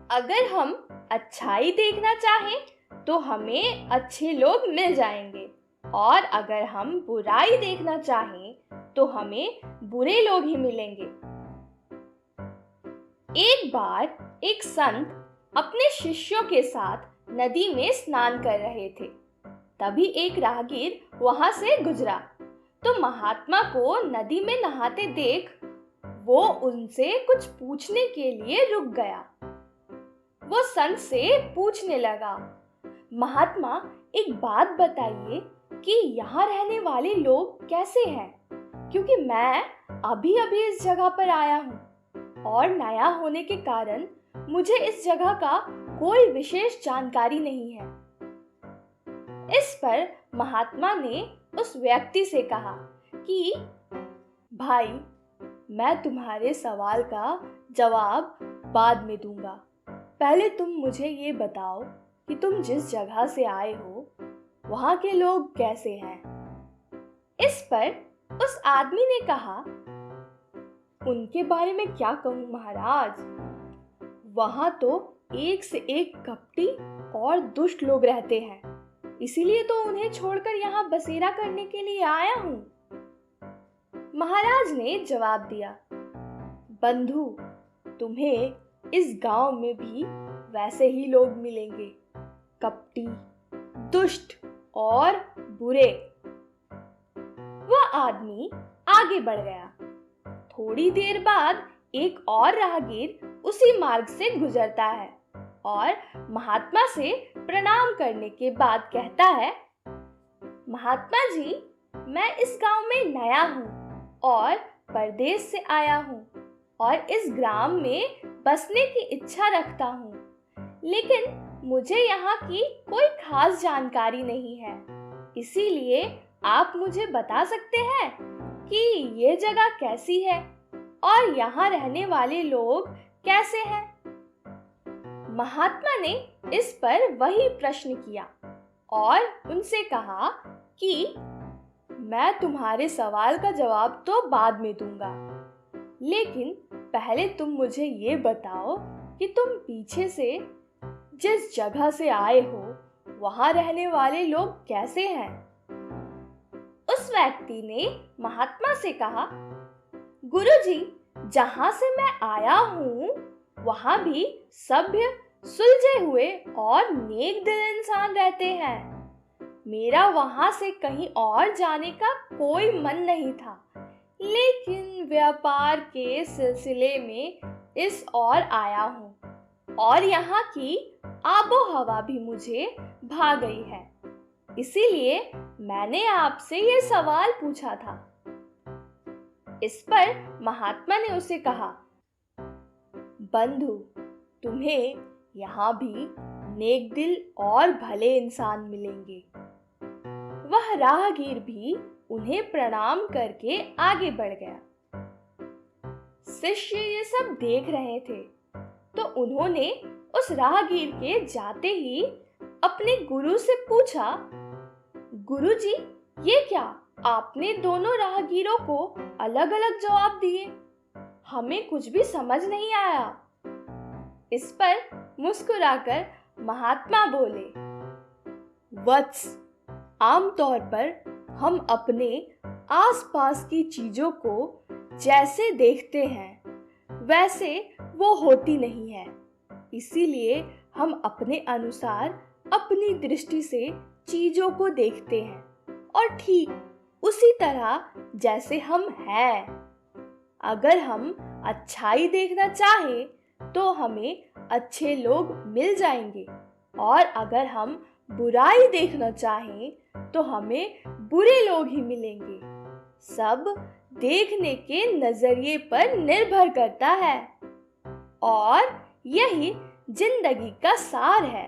अगर हम अच्छाई देखना चाहें तो हमें अच्छे लोग मिल जाएंगे, और अगर हम बुराई देखना चाहें तो हमें बुरे लोग ही मिलेंगे। एक बार एक संत अपने शिष्यों के साथ नदी में स्नान कर रहे थे। तभी एक राहगीर वहां से गुजरा तो महात्मा को नदी में नहाते देख वो उनसे कुछ पूछने के लिए रुक गया। वो संत से पूछने लगा, महात्मा, एक बात बताइए कि यहाँ रहने वाले लोग कैसे हैं? क्योंकि मैं अभी अभी इस जगह पर आया हूँ और नया होने के कारण मुझे इस जगह का कोई विशेष जानकारी नहीं है। इस पर महात्मा ने उस व्यक्ति से कहा कि भाई, मैं तुम्हारे सवाल का जवाब बाद में दूंगा। पहले तुम मुझे ये बताओ कि तुम जिस जगह से आए हो वहाँ के लोग कैसे हैं? इस पर उस आदमी ने कहा, उनके बारे में क्या कहूँ महाराज, वहाँ तो एक से एक कपटी और दुष्ट लोग रहते हैं, इसीलिए तो उन्हें छोड़कर यहाँ बसेरा करने के लिए आया हूँ। महाराज ने जवाब दिया, बंधु, तुम्हें इस गांव में भी वैसे ही लोग मिलेंगे, कपटी, दुष्ट और बुरे। वह आदमी आगे बढ़ गया। थोड़ी देर बाद एक और राहगीर उसी मार्ग से गुजरता है और महात्मा से प्रणाम करने के बाद कहता है, महात्मा जी, मैं इस गांव में नया हूँ और परदेश से आया हूँ और इस ग्राम में बसने की इच्छा रखता हूँ, लेकिन मुझे यहाँ की कोई खास जानकारी नहीं है। इसीलिए आप मुझे बता सकते हैं कि ये जगह कैसी है और यहाँ रहने वाले लोग कैसे हैं? महात्मा ने इस पर वही प्रश्न किया और उनसे कहा कि मैं तुम्हारे सवाल का जवाब तो बाद में दूंगा, लेकिन पहले तुम मुझे ये बताओ कि तुम पीछे से जिस जगह से आए हो वहां रहने वाले लोग कैसे हैं? उस व्यक्ति ने महात्मा से कहा, गुरुजी, जहां से मैं आया हूँ वहां भी सभ्य, सुलझे हुए और नेक दिल इंसान रहते हैं। मेरा वहां से कहीं और जाने का कोई मन नहीं था, लेकिन व्यापार के सिलसिले में इस ओर आया हूँ और यहाँ की आबो हवा भी मुझे भा गई है। इसीलिए मैंने आपसे ये सवाल पूछा था। इस पर महात्मा ने उसे कहा, बंधु, तुम्हें यहाँ भी नेक दिल और भले इंसान मिलेंगे। वह राहगीर भी उन्हें प्रणाम करके आगे बढ़ गया। शिष्य ये सब देख रहे थे तो उन्होंने उस राहगीर के जाते ही अपने गुरु से पूछा, गुरुजी, ये क्या आपने दोनों राहगीरों को अलग अलग जवाब दिए? हमें कुछ भी समझ नहीं आया। इस पर मुस्कुराकर महात्मा बोले, वत्स, आमतौर पर हम अपने आसपास की चीजों को जैसे देखते हैं वैसे वो होती नहीं है। इसीलिए हम अपने अनुसार अपनी दृष्टि से चीजों को देखते हैं और ठीक उसी तरह जैसे हम हैं। अगर हम अच्छाई देखना चाहें तो हमें अच्छे लोग मिल जाएंगे, और अगर हम बुराई देखना चाहें तो हमें बुरे लोग ही मिलेंगे। सब देखने के नजरिए पर निर्भर करता है और यही जिंदगी का सार है।